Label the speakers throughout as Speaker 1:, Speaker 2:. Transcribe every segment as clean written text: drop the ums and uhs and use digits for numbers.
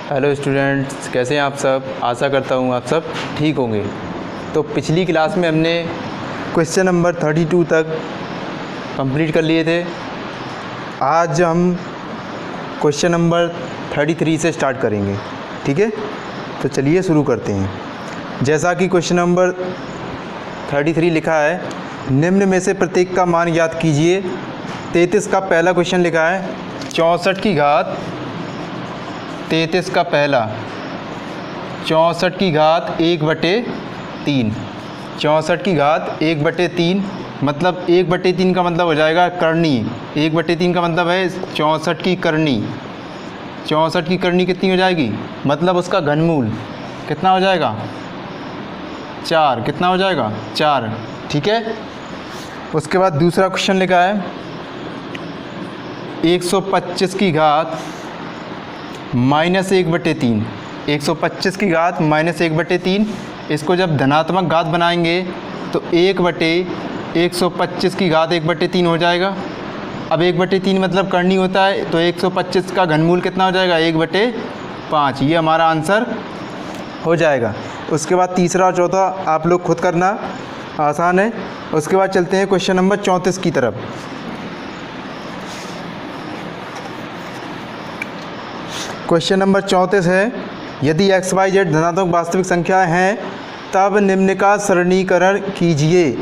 Speaker 1: Hello students, कैसे हैं आप सब। आशा करता हूँ आप सब ठीक होंगे। तो पिछली क्लास में हमने क्वेश्चन नंबर 32 तक कंप्लीट कर लिए थे। आज हम क्वेश्चन नंबर 33 से स्टार्ट करेंगे, ठीक है। तो चलिए शुरू करते हैं। जैसा कि क्वेश्चन नंबर 33 लिखा है, निम्न में से प्रत्येक का मान ज्ञात कीजिए। 33 का पहला क्वेश्चन लिखा है 64 की घात 33 का पहला 64 की घात 1/3। 64 की घात 1/3 मतलब 1/3 का मतलब हो जाएगा करनी। 1/3 का मतलब है 64 की करनी। 64 की करनी कितनी हो जाएगी, मतलब उसका घनमूल कितना हो जाएगा 4। कितना हो जाएगा 4, ठीक है। उसके बाद दूसरा क्वेश्चन लिखा है 125 की घात -1/3। 125 की घात -1/3, इसको जब धनात्मक घात बनाएंगे तो 1/125 की घात 1/3 हो जाएगा। अब 1/3 मतलब करनी होता है, तो 125 का घनमूल कितना हो जाएगा 1/5। ये हमारा आंसर हो जाएगा। उसके बाद तीसरा और चौथा आप लोग खुद करना, आसान है। उसके बाद चलते हैं क्वेश्चन नंबर 34 की तरफ। क्वेश्चन नंबर 34 है, यदि x, y, z धनात्मक वास्तविक संख्या हैं तब निम्न का सरणीकरण कीजिए।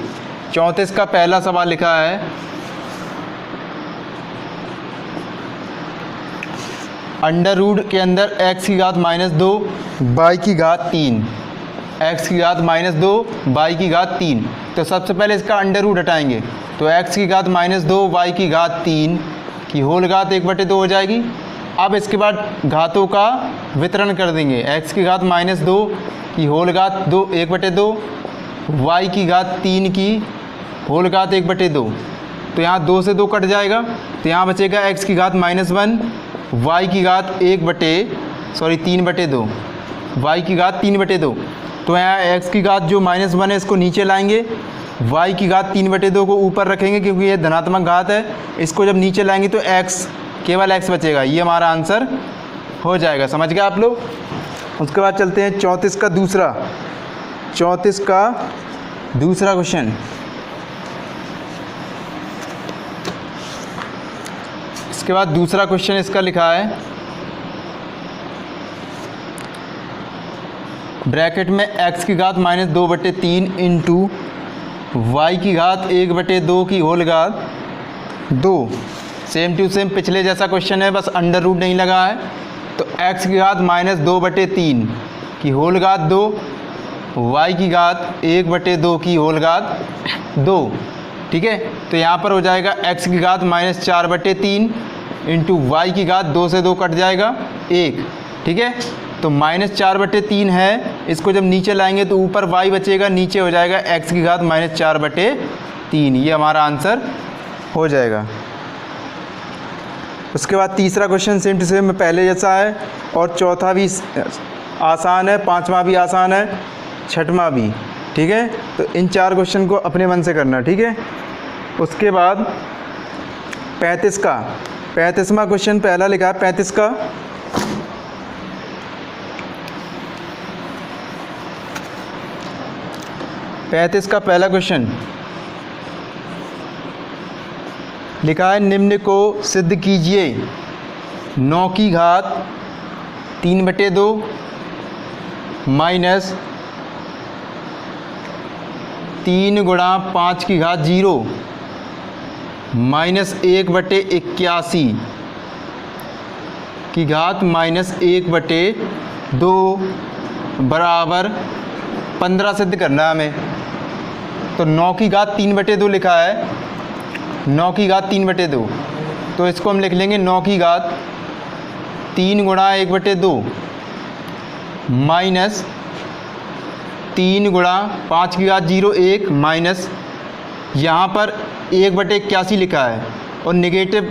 Speaker 1: 34 का पहला सवाल लिखा है अंडर रूट के अंदर x की घात -2 y की घात 3। x की घात -2 y की घात 3। तो सबसे पहले इसका अंडर रूट हटाएंगे तो x की घात -2 y की घात 3 की होल घात 1/2 हो जाएगी। अब इसके बाद घातों का वितरण कर देंगे। x की घात -2 की होल घात 1/2, y की घात 3 की होल घात 1/2। तो यहाँ 2 से 2 कट जाएगा, तो यहाँ बचेगा x की घात -1 y की घात 3/2, y की घात 3/2। तो यहाँ x की घात जो -1 है इसको नीचे लाएंगे, y की घात 3/2 को ऊपर रखेंगे क्योंकि ये धनात्मक घात है। इसको जब नीचे लाएंगे तो x, केवल x बचेगा। ये हमारा आंसर हो जाएगा। समझ गए आप लोग। उसके बाद चलते हैं 34 का दूसरा क्वेश्चन। इसके बाद दूसरा क्वेश्चन इसका लिखा है ब्रैकेट में x की घात -2/3 इंटू y की घात 1/2 की होल घात 2। सेम टू सेम पिछले जैसा क्वेश्चन है, बस अंडर रूट नहीं लगा है। तो x की घात -2/3 की होल घात 2, y की घात 1/2 की होल घात 2, ठीक है। तो यहाँ पर हो जाएगा x की घात -4/3 इंटू y की घात 2 से 2 कट जाएगा 1, ठीक है। तो -4/3 है, इसको जब नीचे लाएंगे तो ऊपर y बचेगा, नीचे हो जाएगा x की घात -4/3। ये हमारा आंसर हो जाएगा। उसके बाद तीसरा क्वेश्चन सेम टू सेम पहले जैसा है, और चौथा भी आसान है, पांचवा भी आसान है, छठवां भी, ठीक है। तो इन 4 क्वेश्चन को अपने मन से करना, ठीक है। उसके बाद 35वां क्वेश्चन पहला लिखा है 35 का। पहला क्वेश्चन लिखा है निम्न को सिद्ध कीजिए। 9 की घात 3/2 माइनस 3 गुणा 5 की घात 0 माइनस 1/81 की घात -1/2 बराबर 15 सिद्ध करना है हमें। तो 9 की घात 3/2 लिखा है, 9 की घात 3/2, तो इसको हम लिख लेंगे 9 की घात 3 गुणा 1/2 माइनस 3 गुणा 5 की घात 0 1 माइनस यहाँ पर 1/81 लिखा है और नेगेटिव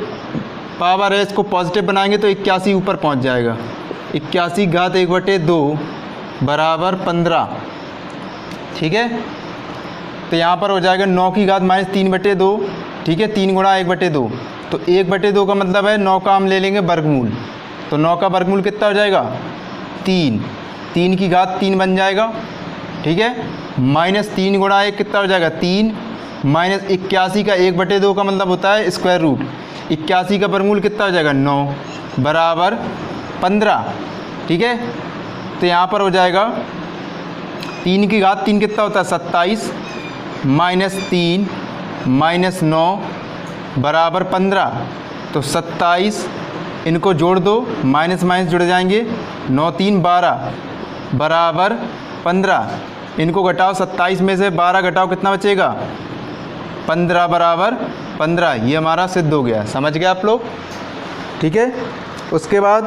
Speaker 1: पावर है, इसको पॉजिटिव बनाएंगे तो 81 ऊपर पहुँच जाएगा। 81 घात 1/2 बराबर 15, ठीक है। तो यहाँ पर हो जाएगा 9 की घात -3/2, ठीक है। 3 गुणा 1/2, तो 1/2 का मतलब है 9 का हम ले लेंगे वर्गमूल। तो 9 का वर्गमूल कितना हो जाएगा 3, 3 की घात 3 बन जाएगा, ठीक है। -3 गुणा 1 कितना हो जाएगा 3, माइनस 81 का 1/2 का मतलब होता है स्क्वायर रूट, 81 का वर्गमूल कितना हो जाएगा 9 बराबर 15, ठीक है। तो यहाँ पर हो जाएगा 3 की घात 3 कितना होता है 27, -3 -9 बराबर 15। तो 27 इनको जोड़ दो, माइनस माइनस जुड़ जाएंगे, 9 3 12 बराबर 15। इनको घटाओ, 27 में से 12 घटाओ, कितना बचेगा 15 बराबर 15। ये हमारा सिद्ध हो गया, समझ गए आप लोग, ठीक है। उसके बाद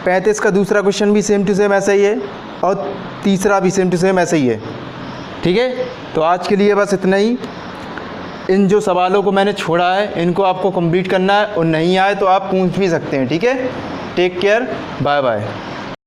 Speaker 1: 35 का दूसरा क्वेश्चन भी सेम टू सेम ऐसा ही है और तीसरा भी सेम टू सेम ऐसा ही है, ठीक है। तो आज के लिए बस इतना ही। इन जो सवालों को मैंने छोड़ा है इनको आपको कंप्लीट करना है, और नहीं आए तो आप पूछ भी सकते हैं, ठीक है। Take care, bye bye.